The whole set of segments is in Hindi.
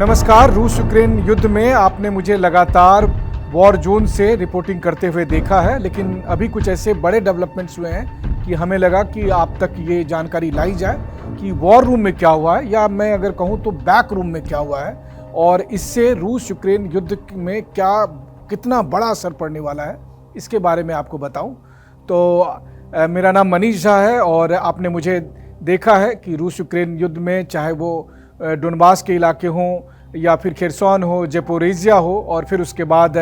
नमस्कार। रूस यूक्रेन युद्ध में आपने मुझे लगातार वॉर जोन से रिपोर्टिंग करते हुए देखा है, लेकिन अभी कुछ ऐसे बड़े डेवलपमेंट्स हुए हैं कि हमें लगा कि आप तक ये जानकारी लाई जाए कि वॉर रूम में क्या हुआ है, या मैं अगर कहूँ तो बैक रूम में क्या हुआ है, और इससे रूस यूक्रेन युद्ध में कितना बड़ा असर पड़ने वाला है, इसके बारे में आपको बताऊं। तो मेरा नाम मनीष झा है और आपने मुझे देखा है कि रूस यूक्रेन युद्ध में चाहे वो डोनबास के इलाके हों या फिर खेरसॉन हो, जेपोरिजिया हो, और फिर उसके बाद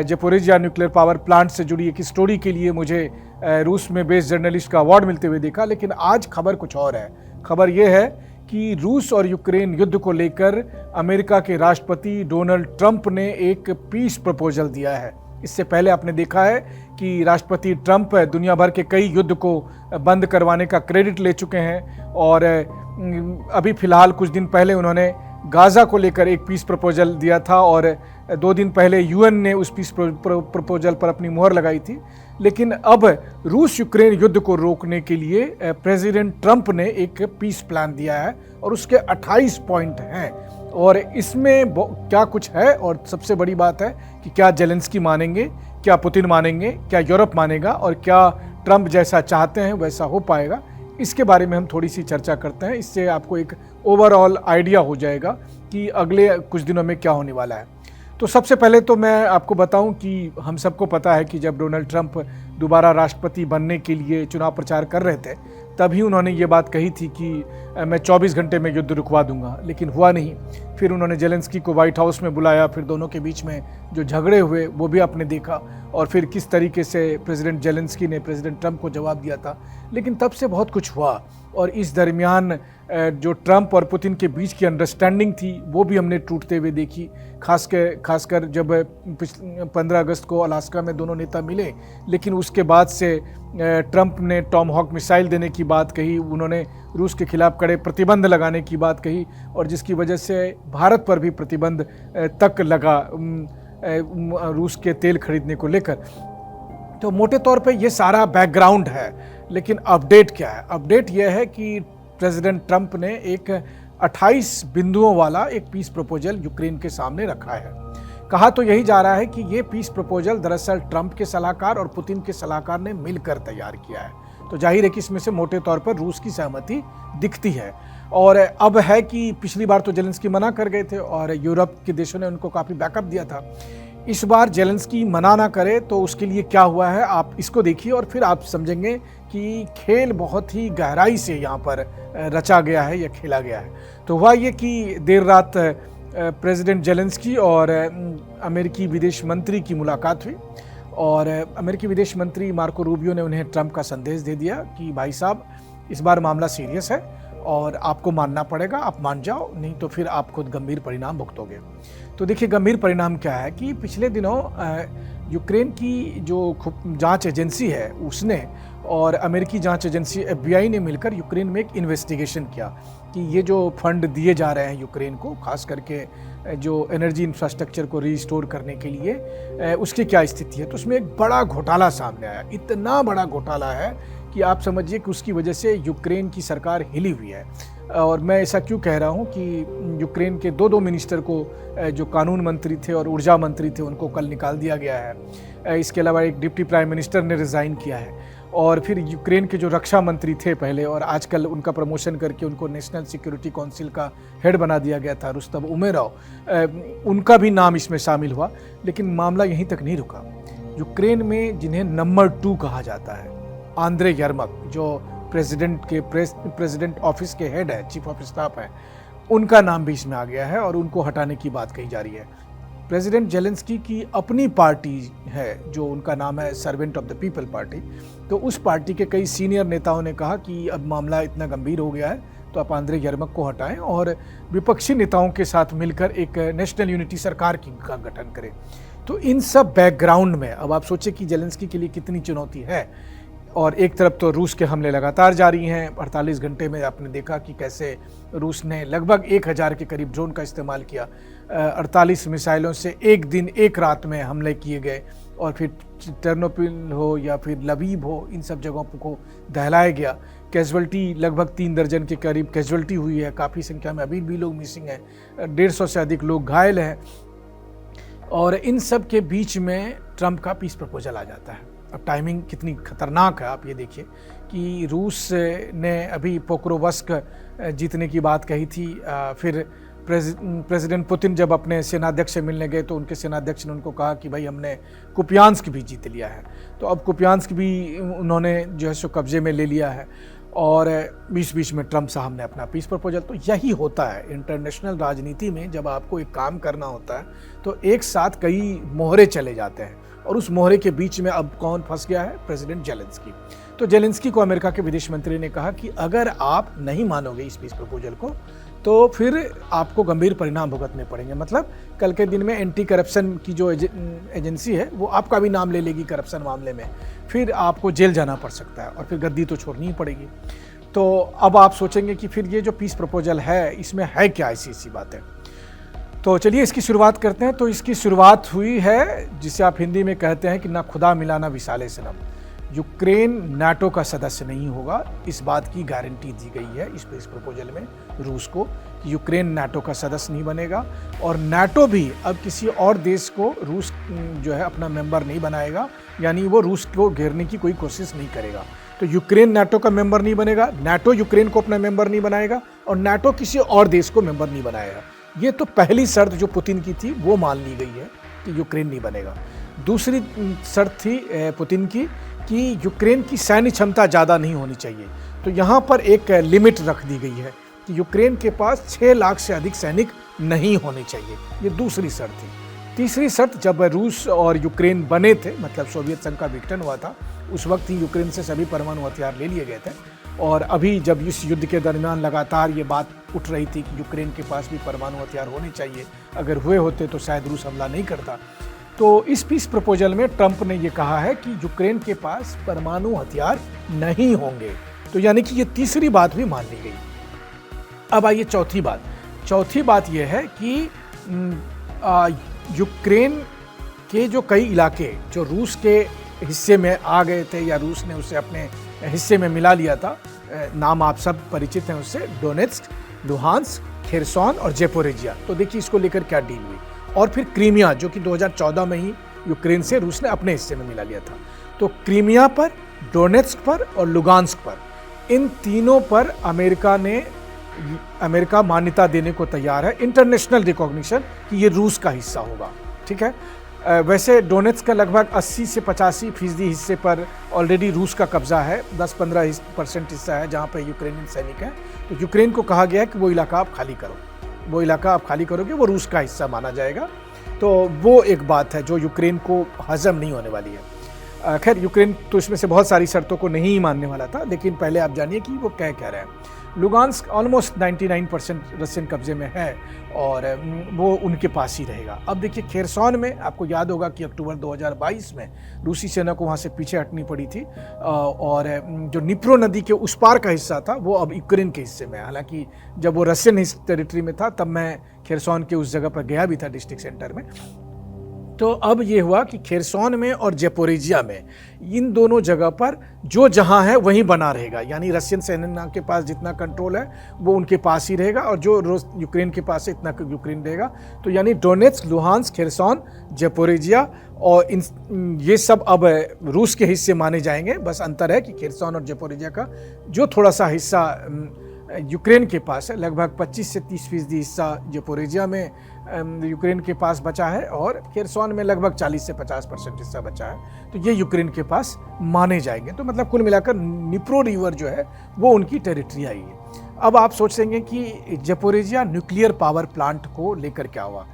जेपोरिजिया न्यूक्लियर पावर प्लांट से जुड़ी एक स्टोरी के लिए मुझे रूस में बेस्ड जर्नलिस्ट का अवार्ड मिलते हुए देखा। लेकिन आज खबर कुछ और है। खबर यह है कि रूस और यूक्रेन युद्ध को लेकर अमेरिका के राष्ट्रपति डोनाल्ड ट्रंप ने एक पीस प्रपोजल दिया है। इससे पहले आपने देखा है कि राष्ट्रपति ट्रंप दुनिया भर के कई युद्ध को बंद करवाने का क्रेडिट ले चुके हैं, और अभी फिलहाल कुछ दिन पहले उन्होंने गाज़ा को लेकर एक पीस प्रपोजल दिया था, और 2 दिन पहले यूएन ने उस पीस प्रपोजल पर अपनी मुहर लगाई थी। लेकिन अब रूस यूक्रेन युद्ध को रोकने के लिए प्रेसिडेंट ट्रंप ने एक पीस प्लान दिया है, और उसके 28 पॉइंट हैं, और इसमें क्या कुछ है। और सबसे बड़ी बात है कि क्या जेलेंस्की मानेंगे, क्या पुतिन मानेंगे, क्या यूरोप मानेगा, और क्या ट्रंप जैसा चाहते हैं वैसा हो पाएगा। इसके बारे में हम थोड़ी सी चर्चा करते हैं। इससे आपको एक ओवरऑल आइडिया हो जाएगा कि अगले कुछ दिनों में क्या होने वाला है। तो सबसे पहले तो मैं आपको बताऊं कि हम सबको पता है कि जब डोनाल्ड ट्रंप दोबारा राष्ट्रपति बनने के लिए चुनाव प्रचार कर रहे थे, तभी उन्होंने ये बात कही थी कि मैं 24 घंटे में युद्ध रुकवा दूंगा, लेकिन हुआ नहीं। फिर उन्होंने जेलेंस्की को व्हाइट हाउस में बुलाया, फिर दोनों के बीच में जो झगड़े हुए वो भी आपने देखा, और फिर किस तरीके से प्रेसिडेंट जेलेंस्की ने प्रेसिडेंट ट्रंप को जवाब दिया था। लेकिन तब से बहुत कुछ हुआ, और इस दरमियान जो ट्रंप और पुतिन के बीच की अंडरस्टैंडिंग थी वो भी हमने टूटते हुए देखी। खासकर जब 15 अगस्त को अलास्का में दोनों नेता मिले, लेकिन उसके बाद से ट्रंप ने टॉमहॉक मिसाइल देने की बात कही, उन्होंने रूस के खिलाफ कड़े प्रतिबंध लगाने की बात कही, और जिसकी वजह से भारत पर भी प्रतिबंध तक लगा रूस के तेल खरीदने को लेकर। तो मोटे तौर पे ये सारा बैकग्राउंड है। लेकिन अपडेट क्या है? अपडेट यह है कि प्रेसिडेंट ट्रंप ने एक 28 बिंदुओं वाला एक पीस प्रपोजल यूक्रेन के सामने रखा है। कहा तो यही जा रहा है कि ये पीस प्रपोजल दरअसल ट्रंप के सलाहकार और पुतिन के सलाहकार ने मिलकर तैयार किया है। तो जाहिर है कि इसमें से मोटे तौर पर रूस की सहमति दिखती है। और अब है कि पिछली बार तो जेलेंस्की मना कर गए थे और यूरोप के देशों ने उनको काफ़ी बैकअप दिया था। इस बार जेलेंस्की मना ना करे तो उसके लिए क्या हुआ है, आप इसको देखिए और फिर आप समझेंगे कि खेल बहुत ही गहराई से यहाँ पर रचा गया है या खेला गया है। तो हुआ ये कि देर रात प्रेसिडेंट जेलेंस्की और अमेरिकी विदेश मंत्री की मुलाकात हुई, और अमेरिकी विदेश मंत्री मार्को रूबियो ने उन्हें ट्रंप का संदेश दे दिया कि भाई साहब, इस बार मामला सीरियस है और आपको मानना पड़ेगा, आप मान जाओ, नहीं तो फिर आप खुद गंभीर परिणाम भुगतोगे। तो देखिए गंभीर परिणाम क्या है कि पिछले दिनों यूक्रेन की जो जांच एजेंसी है उसने और अमेरिकी जांच एजेंसी FBI ने मिलकर यूक्रेन में एक इन्वेस्टिगेशन किया कि ये जो फंड दिए जा रहे हैं यूक्रेन को, खास करके जो एनर्जी इंफ्रास्ट्रक्चर को रिस्टोर करने के लिए, उसकी क्या स्थिति है। तो उसमें एक बड़ा घोटाला सामने आया। इतना बड़ा घोटाला है कि आप समझिए कि उसकी वजह से यूक्रेन की सरकार हिली हुई है। और मैं ऐसा क्यों कह रहा हूँ कि यूक्रेन के दो मिनिस्टर को, जो कानून मंत्री थे और ऊर्जा मंत्री थे, उनको कल निकाल दिया गया है। इसके अलावा एक डिप्टी प्राइम मिनिस्टर ने रिज़ाइन किया है, और फिर यूक्रेन के जो रक्षा मंत्री थे पहले, और आजकल उनका प्रमोशन करके उनको नेशनल सिक्योरिटी काउंसिल का हेड बना दिया गया था, रुस्तम उमेरov, उनका भी नाम इसमें शामिल हुआ। लेकिन मामला यहीं तक नहीं रुका। यूक्रेन में जिन्हें नंबर 2 कहा जाता है, आंद्रे यर्मक, जो प्रेसिडेंट ऑफिस के हेड है, चीफ ऑफ स्टाफ है, उनका नाम भी इसमें आ गया है और उनको हटाने की बात कही जा रही है। प्रेसिडेंट जेलेंस्की की अपनी पार्टी है जो उनका नाम है servant of the people party. तो उस पार्टी के कई सीनियर नेताओं ने कहा कि अब मामला इतना गंभीर हो गया है तो आप आंद्रे यर्मक को हटाएं और विपक्षी नेताओं के साथ मिलकर एक नेशनल यूनिटी सरकार का गठन करें। तो इन सब बैकग्राउंड में अब आप सोचें कि जेलेंस्की के लिए कितनी चुनौती है। और एक तरफ तो रूस के हमले लगातार जारी हैं। 48 घंटे में आपने देखा कि कैसे रूस ने लगभग 1000 के करीब ड्रोन का इस्तेमाल किया। 48 मिसाइलों से एक दिन एक रात में हमले किए गए और फिर टर्नोपिल हो या फिर लबीब हो, इन सब जगहों को दहलाया गया। कैजुअल्टी लगभग 3 दर्जन के करीब कैजुअल्टी हुई है। काफ़ी संख्या में अभी भी लोग मिसिंग हैं। 150 से अधिक लोग घायल हैं। और इन सब के बीच में ट्रंप का पीस प्रपोजल आ जाता है। अब टाइमिंग कितनी खतरनाक है आप ये देखिए कि रूस ने अभी पोक्रोवस्क जीतने की बात कही थी। फिर प्रेसिडेंट पुतिन जब अपने सेनाध्यक्ष से मिलने गए तो उनके सेनाध्यक्ष ने उनको कहा कि भाई हमने कुपियांस्क भी जीत लिया है। तो अब कुपियांस्क भी उन्होंने जो है सो कब्जे में ले लिया है। और बीच बीच में ट्रंप साहब ने अपना पीस प्रपोजल। तो यही होता है इंटरनेशनल राजनीति में, जब आपको एक काम करना होता है तो एक साथ कई मोहरे चले जाते हैं। और उस मोहरे के बीच में अब कौन फंस गया है? President Zelensky. तो जेलेंस्की को अमेरिका के विदेश मंत्री ने कहा कि अगर आप नहीं मानोगे इस पीस प्रपोजल को तो फिर आपको गंभीर परिणाम भुगतने पड़ेंगे। मतलब कल के दिन में एंटी करप्शन की जो एजेंसी है वो आपका भी नाम ले लेगी करप्शन मामले में, फिर आपको जेल जाना पड़ सकता है और फिर गद्दी तो छोड़नी ही पड़ेगी। तो अब आप सोचेंगे कि फिर ये जो पीस प्रपोजल है इसमें है क्या ऐसी बात है। तो चलिए इसकी शुरुआत करते हैं। तो इसकी शुरुआत हुई है जिसे आप हिंदी में कहते हैं कि ना खुदा मिला ना विसाले सनम। यूक्रेन नाटो का सदस्य नहीं होगा, इस बात की गारंटी दी गई है इस प्रपोजल में रूस को कि यूक्रेन नाटो का सदस्य नहीं बनेगा। और नाटो भी अब किसी और देश को रूस जो है अपना मेंबर नहीं बनाएगा, यानी वो रूस को घेरने की कोई कोशिश नहीं करेगा। तो यूक्रेन नाटो का मेंबर नहीं बनेगा, नाटो यूक्रेन को अपना मेंबर नहीं बनाएगा और नाटो किसी और देश को मेंबर नहीं बनाएगा। ये तो पहली शर्त जो पुतिन की थी वो मान ली गई है कि यूक्रेन नहीं बनेगा। दूसरी शर्त थी पुतिन की कि यूक्रेन की सैन्य क्षमता ज़्यादा नहीं होनी चाहिए। तो यहाँ पर एक लिमिट रख दी गई है कि यूक्रेन के पास 6 लाख से अधिक सैनिक नहीं होने चाहिए। ये दूसरी शर्त थी। तीसरी शर्त, जब रूस और यूक्रेन बने थे, मतलब सोवियत संघ का विघटन हुआ था, उस वक्त ही यूक्रेन से सभी परमाणु हथियार ले लिए गए थे। और अभी जब इस युद्ध के दरमियान लगातार ये बात उठ रही थी कि यूक्रेन के पास भी परमाणु हथियार होने चाहिए, अगर हुए होते तो शायद रूस हमला नहीं करता। तो इस पीस प्रपोजल में ट्रंप ने ये कहा है कि यूक्रेन के पास परमाणु हथियार नहीं होंगे। तो यानी कि ये तीसरी बात भी मान ली गई। अब आइए चौथी बात। चौथी बात यह है कि यूक्रेन के जो कई इलाके जो रूस के हिस्से में आ गए थे या रूस ने उसे अपने हिस्से में मिला लिया था, नाम आप सब परिचित हैं उससे, डोनेट्स्क, लुहांस्क, खेरसॉन और जेपोरेजिया। तो देखिए इसको लेकर क्या डील हुई। और फिर क्रीमिया, जो कि 2014 में ही यूक्रेन से रूस ने अपने हिस्से में मिला लिया था। तो क्रीमिया पर, डोनेट्स्क पर और लुगांस्क पर, इन तीनों पर अमेरिका मान्यता देने को तैयार है, इंटरनेशनल रिकॉग्निशन कि ये रूस का हिस्सा होगा। ठीक है। वैसे डोनेट्स्क का लगभग 80 से 85% हिस्से पर ऑलरेडी रूस का कब्जा है। 10-15% हिस्सा है जहाँ पर यूक्रेनी सैनिक हैं। तो यूक्रेन को कहा गया है कि वो इलाका आप खाली करो। वो इलाका आप खाली करोगे वो रूस का हिस्सा माना जाएगा। तो वो एक बात है जो यूक्रेन को हजम नहीं होने वाली है। खैर यूक्रेन तो इसमें से बहुत सारी शर्तों को नहीं मानने वाला था, लेकिन पहले आप जानिए कि वो कह रहे हैं। लुगांस्क ऑलमोस्ट 99% रशियन कब्जे में है और वो उनके पास ही रहेगा। अब देखिए खेरसॉन में आपको याद होगा कि अक्टूबर 2022 में रूसी सेना को वहाँ से पीछे हटनी पड़ी थी और जो निप्रो नदी के उस पार का हिस्सा था वो अब यूक्रेन के हिस्से में है। हालांकि जब वो रशियन टेरिटरी में था तब मैं खेरसॉन के उस जगह पर गया भी था, डिस्ट्रिक्ट सेंटर में। तो अब ये हुआ कि खेरसॉन में और जेपोरेजिया में, इन दोनों जगह पर जो जहां है वहीं बना रहेगा। यानी रशियन सेना के पास जितना कंट्रोल है वो उनके पास ही रहेगा और जो यूक्रेन के पास है इतना यूक्रेन रहेगा। तो यानी डोनेट्स्क, लुहांस्क, खेरसॉन, जेपोरेजिया और ये सब अब रूस के हिस्से माने जाएंगे। बस अंतर है कि खेरसॉन और जेपोरेजिया का जो थोड़ा सा हिस्सा यूक्रेन के पास है, लगभग 25 से 30% हिस्सा जेपोरेजिया में यूक्रेन के पास बचा है और खेरसॉन में लगभग 40 से 50% हिस्सा बचा है। तो ये यूक्रेन के पास माने जाएंगे। तो मतलब कुल मिलाकर निप्रो रिवर जो है वो उनकी टेरिटरी आई है। अब आप सोचेंगे कि जेपोरेजिया न्यूक्लियर पावर प्लांट को लेकर क्या हुआ।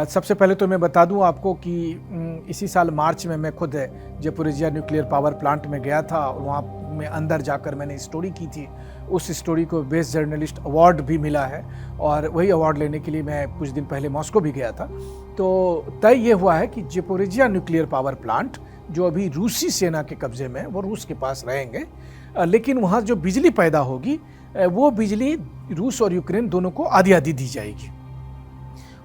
सबसे पहले तो मैं बता दूं आपको कि इसी साल मार्च में मैं खुद जेपोरेजिया न्यूक्लियर पावर प्लांट में गया था और वहाँ में अंदर जाकर मैंने स्टोरी की थी, उस स्टोरी को बेस्ट जर्नलिस्ट अवार्ड भी मिला है और वही अवार्ड लेने के लिए मैं कुछ दिन पहले मॉस्को भी गया था। तो तय ये हुआ है कि ज़पोरिज़िया न्यूक्लियर पावर प्लांट जो अभी रूसी सेना के कब्जे में है वो रूस के पास रहेंगे, लेकिन वहाँ जो बिजली पैदा होगी वो बिजली रूस और यूक्रेन दोनों को आधी आधी दी जाएगी।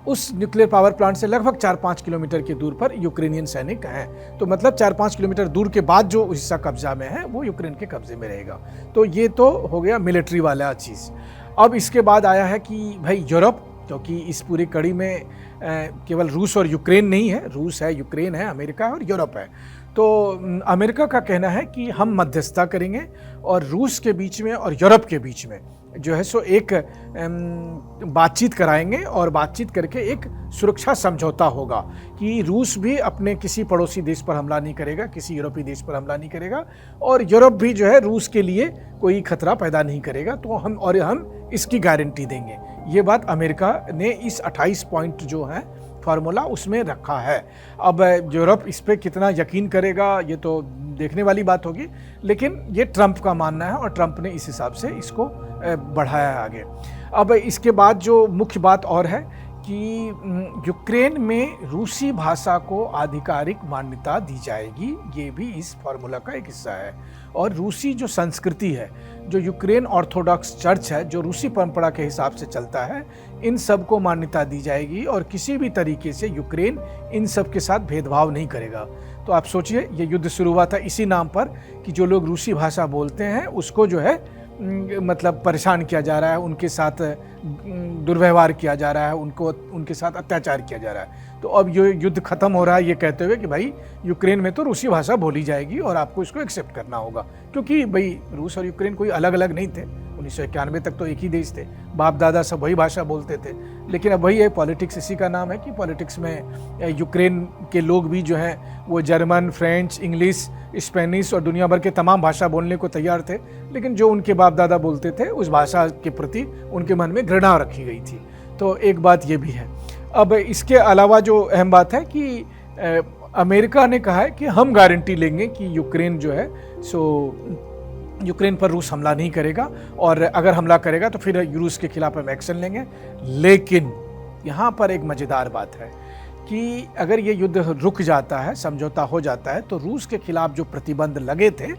उस न्यूक्लियर पावर प्लांट से लगभग 4-5 किलोमीटर की दूर पर यूक्रेनियन सैनिक हैं, तो मतलब 4-5 किलोमीटर दूर के बाद जो हिस्सा कब्जा में है वो यूक्रेन के कब्जे में रहेगा। तो ये तो हो गया मिलिट्री वाला चीज़। अब इसके बाद आया है कि भाई यूरोप, क्योंकि इस पूरी कड़ी में केवल रूस और यूक्रेन नहीं है, रूस है, यूक्रेन है, अमेरिका है और यूरोप है। तो अमेरिका का कहना है कि हम मध्यस्थता करेंगे और रूस के बीच में और यूरोप के बीच में जो है सो एक बातचीत कराएंगे और बातचीत करके एक सुरक्षा समझौता होगा कि रूस भी अपने किसी पड़ोसी देश पर हमला नहीं करेगा, किसी यूरोपीय देश पर हमला नहीं करेगा और यूरोप भी जो है रूस के लिए कोई खतरा पैदा नहीं करेगा। तो हम इसकी गारंटी देंगे। ये बात अमेरिका ने इस 28 पॉइंट जो है फार्मूला उसमें रखा है। अब यूरोप इस पर कितना यकीन करेगा ये तो देखने वाली बात होगी, लेकिन ये ट्रंप का मानना है और ट्रंप ने इस हिसाब से इसको बढ़ाया है आगे। अब इसके बाद जो मुख्य बात और है कि यूक्रेन में रूसी भाषा को आधिकारिक मान्यता दी जाएगी, ये भी इस फार्मूला का एक हिस्सा है। और रूसी जो संस्कृति है, जो यूक्रेन ऑर्थोडॉक्स चर्च है, जो रूसी परंपरा के हिसाब से चलता है, इन सब को मान्यता दी जाएगी और किसी भी तरीके से यूक्रेन इन सब के साथ भेदभाव नहीं करेगा। तो आप सोचिए, ये युद्ध शुरू हुआ था इसी नाम पर कि जो लोग रूसी भाषा बोलते हैं उसको जो है मतलब परेशान किया जा रहा है, उनके साथ दुर्व्यवहार किया जा रहा है, उनके साथ अत्याचार किया जा रहा है। तो अब ये युद्ध खत्म हो रहा है ये कहते हुए कि भाई यूक्रेन में तो रूसी भाषा बोली जाएगी और आपको इसको एक्सेप्ट करना होगा, क्योंकि भाई रूस और यूक्रेन कोई अलग अलग नहीं थे। 1991 तक तो एक ही देश थे, बाप दादा सब वही भाषा बोलते थे। लेकिन अब वही है, पॉलिटिक्स इसी का नाम है कि पॉलिटिक्स में यूक्रेन के लोग भी जो हैं वो जर्मन, फ्रेंच, इंग्लिश, स्पेनिश और दुनिया भर के तमाम भाषा बोलने को तैयार थे, लेकिन जो उनके बाप दादा बोलते थे उस भाषा के प्रति उनके मन में घृणा रखी गई थी। तो एक बात ये भी है। अब इसके अलावा जो अहम बात है कि अमेरिका ने कहा है कि हम गारंटी लेंगे कि यूक्रेन जो है सो यूक्रेन पर रूस हमला नहीं करेगा और अगर हमला करेगा तो फिर रूस के खिलाफ हम एक्शन लेंगे। लेकिन यहाँ पर एक मज़ेदार बात है कि अगर ये युद्ध रुक जाता है, समझौता हो जाता है, तो रूस के खिलाफ जो प्रतिबंध लगे थे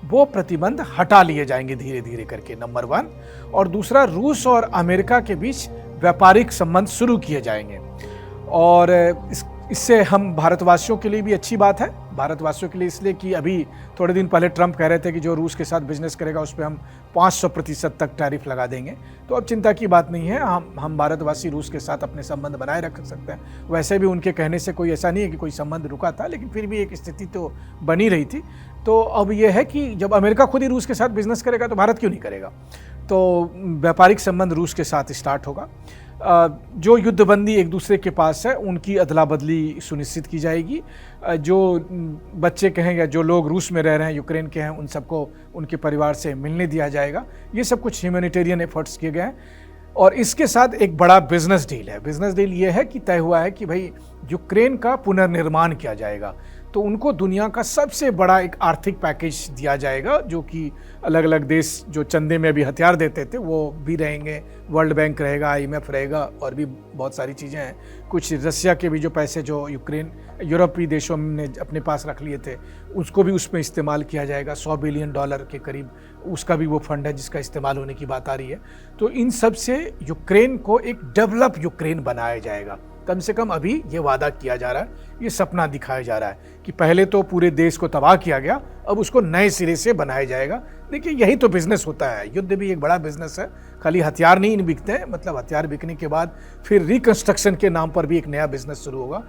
वो प्रतिबंध हटा लिए जाएंगे धीरे धीरे करके, नंबर 1। और दूसरा, रूस और अमेरिका के बीच व्यापारिक संबंध शुरू किए जाएंगे और इससे हम भारतवासियों के लिए भी अच्छी बात है। भारतवासियों के लिए इसलिए कि अभी थोड़े दिन पहले ट्रंप कह रहे थे कि जो रूस के साथ बिजनेस करेगा उस पर हम 500% तक टैरिफ लगा देंगे। तो अब चिंता की बात नहीं है, हम भारतवासी रूस के साथ अपने संबंध बनाए रख सकते हैं। वैसे भी उनके कहने से कोई ऐसा नहीं है कि कोई संबंध रुका था, लेकिन फिर भी एक स्थिति तो बनी रही थी। तो अब यह है कि जब अमेरिका खुद ही रूस के साथ बिजनेस करेगा तो भारत क्यों नहीं करेगा। तो व्यापारिक संबंध रूस के साथ स्टार्ट होगा। जो युद्धबंदी एक दूसरे के पास है उनकी अदला बदली सुनिश्चित की जाएगी। जो बच्चे कहें या जो लोग रूस में रह रहे हैं, यूक्रेन के हैं, उन सबको उनके परिवार से मिलने दिया जाएगा। ये सब कुछ ह्यूमैनिटेरियन एफर्ट्स किए गए हैं। और इसके साथ एक बड़ा बिजनेस डील है। बिजनेस डील ये है कि तय हुआ है कि भाई यूक्रेन का पुनर्निर्माण किया जाएगा, तो उनको दुनिया का सबसे बड़ा एक आर्थिक पैकेज दिया जाएगा, जो कि अलग अलग देश जो चंदे में अभी हथियार देते थे वो भी रहेंगे, वर्ल्ड बैंक रहेगा, IMF रहेगा और भी बहुत सारी चीज़ें हैं। कुछ रसिया के भी जो पैसे जो यूक्रेन यूरोपीय देशों ने अपने पास रख लिए थे उसको भी उसमें इस्तेमाल किया जाएगा। $100 बिलियन के करीब उसका भी वो फंड है जिसका इस्तेमाल होने की बात आ रही है। तो इन सब से यूक्रेन को एक डेवलप यूक्रेन बनाया जाएगा। कम से कम अभी ये वादा किया जा रहा है, ये सपना दिखाया जा रहा है कि पहले तो पूरे देश को तबाह किया गया, अब उसको नए सिरे से बनाया जाएगा। देखिए, यही तो बिजनेस होता है। युद्ध भी एक बड़ा बिजनेस है, खाली हथियार नहीं बिकते हैं, मतलब हथियार बिकने के बाद फिर रिकंस्ट्रक्शन के नाम पर भी एक नया बिजनेस शुरू होगा।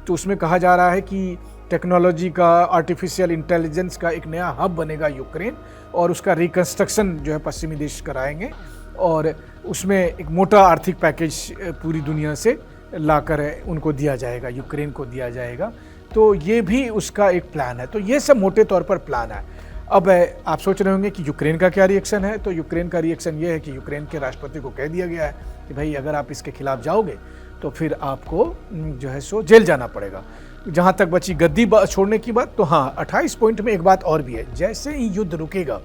तो उसमें कहा जा रहा है कि टेक्नोलॉजी का, आर्टिफिशियल इंटेलिजेंस का एक नया हब बनेगा यूक्रेन, और उसका रिकंस्ट्रक्शन जो है पश्चिमी देश कराएंगे, और उसमें एक मोटा आर्थिक पैकेज पूरी दुनिया से लाकर उनको दिया जाएगा, यूक्रेन को दिया जाएगा। तो ये भी उसका एक प्लान है। तो ये सब मोटे तौर पर प्लान है। अब आप सोच रहे होंगे कि यूक्रेन का क्या रिएक्शन है। तो यूक्रेन का रिएक्शन ये है कि यूक्रेन के राष्ट्रपति को कह दिया गया है कि भाई अगर आप इसके खिलाफ जाओगे तो फिर आपको जो है सो जेल जाना पड़ेगा। जहां तक बची गद्दी छोड़ने की बात, तो हाँ 28 पॉइंट में एक बात और भी है, जैसे ही युद्ध रुकेगा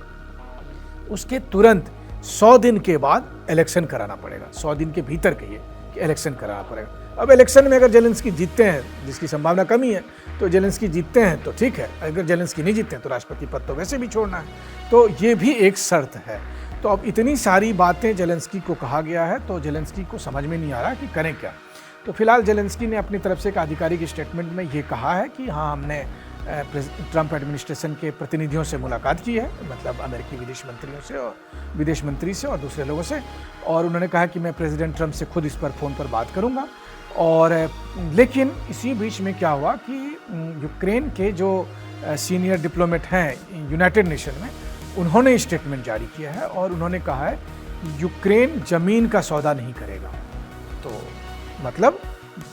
उसके तुरंत 100 दिन के बाद इलेक्शन कराना पड़ेगा। 100 दिन के भीतर कहिए कि इलेक्शन कराना पड़ेगा। अब इलेक्शन में अगर जेलेंस्की जीतते हैं, जिसकी संभावना कमी है, तो जेलेंस्की जीतते हैं तो ठीक है, अगर जेलेंस्की नहीं जीतते हैं तो राष्ट्रपति पद तो वैसे भी छोड़ना है, तो ये भी एक शर्त है। तो अब इतनी सारी बातें जेलेंस्की को कहा गया है, तो जेलेंस्की को समझ में नहीं आ रहा कि करें क्या। तो फिलहाल जेलेंस्की ने अपनी तरफ से एक आधिकारिक स्टेटमेंट में ये कहा है कि हाँ, हमने ट्रंप एडमिनिस्ट्रेशन के प्रतिनिधियों से मुलाकात की है, मतलब अमेरिकी विदेश मंत्री से और दूसरे लोगों से, और उन्होंने कहा कि मैं प्रेसिडेंट ट्रंप से खुद इस पर फ़ोन पर बात करूंगा। और लेकिन इसी बीच में क्या हुआ कि यूक्रेन के जो सीनियर डिप्लोमेट हैं यूनाइटेड नेशन में, उन्होंने स्टेटमेंट जारी किया है और उन्होंने कहा है कि यूक्रेन ज़मीन का सौदा नहीं करेगा। तो मतलब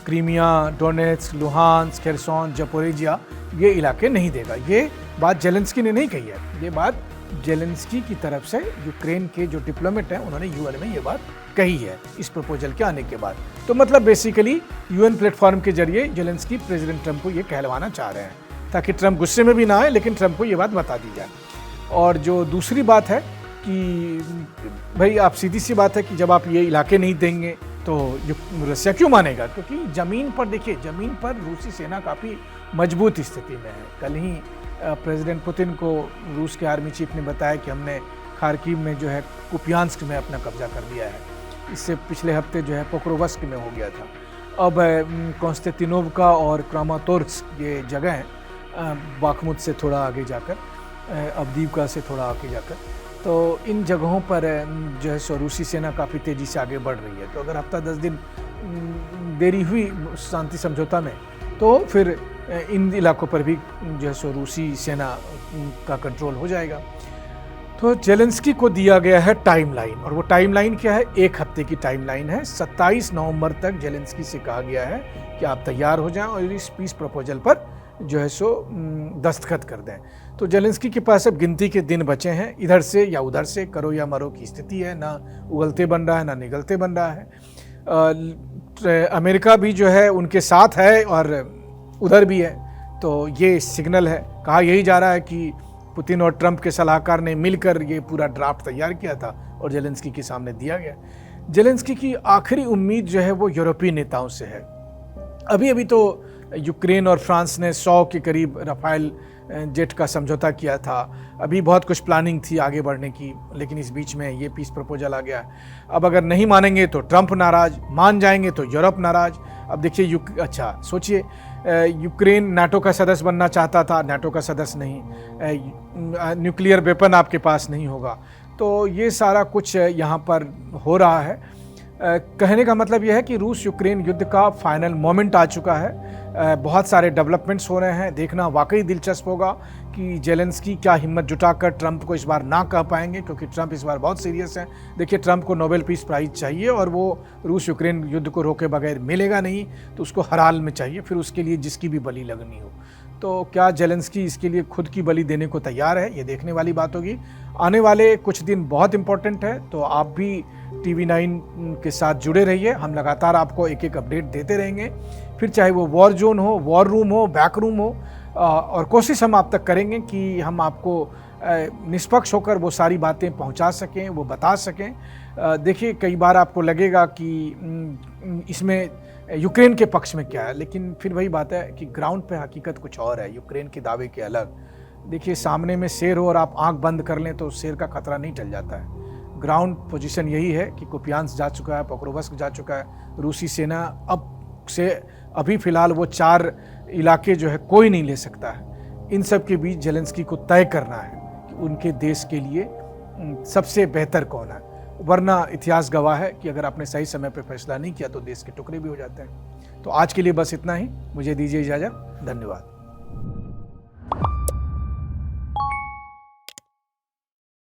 क्रीमिया, डोनेट्स्क, लुहांस्क, खेरसोन, ज़पोरिजिया ये इलाके नहीं देगा। ये बात जेलेंस्की ने नहीं कही है, ये बात जेलेंस्की की तरफ से यूक्रेन के जो डिप्लोमेट हैं उन्होंने यूएन में ये बात कही है इस प्रपोजल के आने के बाद। तो मतलब बेसिकली यूएन प्लेटफॉर्म के जरिए जेलेंस्की प्रेसिडेंट ट्रंप को ये कहलवाना चाह रहे हैं, ताकि ट्रंप गुस्से में भी ना आए, लेकिन ट्रंप को ये बात बता दी जाए। और जो दूसरी बात है कि भाई आप सीधी सी बात है कि जब आप ये इलाके नहीं देंगे तो रसिया क्यों मानेगा, क्योंकि ज़मीन पर देखिए, ज़मीन पर रूसी सेना काफ़ी मजबूत स्थिति में है। कल ही प्रेसिडेंट पुतिन को रूस के आर्मी चीफ ने बताया कि हमने खार्किव में जो है कुपियांस्क में अपना कब्जा कर लिया है। इससे पिछले हफ्ते जो है पोक्रोवस्क में हो गया था। अब कॉन्स्टेंटिनोवका और क्रामातोर्स्क ये जगह हैं बाखमुत से थोड़ा आगे जाकर, अवदीवका से थोड़ा आगे जाकर, तो इन जगहों पर जो है सो रूसी सेना काफ़ी तेज़ी से आगे बढ़ रही है। तो अगर हफ्ता 10 दिन देरी हुई शांति समझौता में, तो फिर इन इलाकों पर भी जो है सो रूसी सेना का कंट्रोल हो जाएगा। तो जेलेंस्की को दिया गया है टाइमलाइन, और वो टाइमलाइन क्या है, एक हफ्ते की टाइमलाइन है। 27 नवंबर तक जेलेंस्की से कहा गया है कि आप तैयार हो जाएं और इस पीस प्रपोजल पर जो है सो दस्तखत कर दें। तो जेलेंस्की के पास अब गिनती के दिन बचे हैं, इधर से या उधर से करो या मरो की स्थिति है, ना उगलते बन रहा है ना निगलते बन रहा है। अमेरिका भी जो है उनके साथ है और उधर भी है, तो ये सिग्नल है। कहा यही जा रहा है कि पुतिन और ट्रंप के सलाहकार ने मिलकर ये पूरा ड्राफ्ट तैयार किया था और जेलेंस्की के सामने दिया गया। जेलेंस्की की आखिरी उम्मीद जो है वो यूरोपीय नेताओं से है। अभी तो यूक्रेन और फ्रांस ने 100 के करीब राफेल जेट का समझौता किया था। अभी बहुत कुछ प्लानिंग थी आगे बढ़ने की, लेकिन इस बीच में ये पीस प्रपोजल आ गया। अब अगर नहीं मानेंगे तो ट्रंप नाराज, मान जाएंगे तो यूरोप नाराज। अब देखिए अच्छा सोचिए, यूक्रेन नाटो का सदस्य बनना चाहता था, नाटो का सदस्य नहीं, न्यूक्लियर वेपन आपके पास नहीं होगा। तो ये सारा कुछ यहाँ पर हो रहा है। कहने का मतलब यह है कि रूस यूक्रेन युद्ध का फाइनल मोमेंट आ चुका है। बहुत सारे डेवलपमेंट्स हो रहे हैं, देखना वाकई दिलचस्प होगा कि जेलेंस्की क्या हिम्मत जुटाकर ट्रंप को इस बार ना कह पाएंगे, क्योंकि ट्रंप इस बार बहुत सीरियस हैं। देखिए, ट्रंप को नोबेल पीस प्राइज़ चाहिए और वो रूस यूक्रेन युद्ध को रोके बगैर मिलेगा नहीं, तो उसको हर हाल में चाहिए, फिर उसके लिए जिसकी भी बलि लगनी हो। तो क्या जेलेंस्की इसके लिए खुद की बलि देने को तैयार है, ये देखने वाली बात होगी। आने वाले कुछ दिन बहुत इंपॉर्टेंट है, तो आप भी TV9 के साथ जुड़े रहिए। हम लगातार आपको एक एक अपडेट देते रहेंगे, फिर चाहे वो वॉर जोन हो, वॉर रूम हो, बैक रूम हो, और कोशिश हम आप तक करेंगे कि हम आपको निष्पक्ष होकर वो सारी बातें पहुंचा सकें, वो बता सकें। देखिए, कई बार आपको लगेगा कि इसमें यूक्रेन के पक्ष में क्या है, लेकिन फिर वही बात है कि ग्राउंड पे हकीकत कुछ और है, यूक्रेन के दावे के अलग। देखिए, सामने में शेर हो और आप आंख बंद कर लें तो शेर का खतरा नहीं टल जाता है। ग्राउंड पोजीशन यही है कि कुपियांस्क जा चुका है, पोक्रोवस्क जा चुका है रूसी सेना। अब से अभी फिलहाल वो 4 इलाके जो है कोई नहीं ले सकता है। इन सब के बीच जेलेंस्की को तय करना है कि उनके देश के लिए सबसे बेहतर कौन है, वरना इतिहास गवाह है कि अगर आपने सही समय पर फैसला नहीं किया तो देश के टुकड़े भी हो जाते हैं। तो आज के लिए बस इतना ही, मुझे दीजिए इजाज़त। धन्यवाद।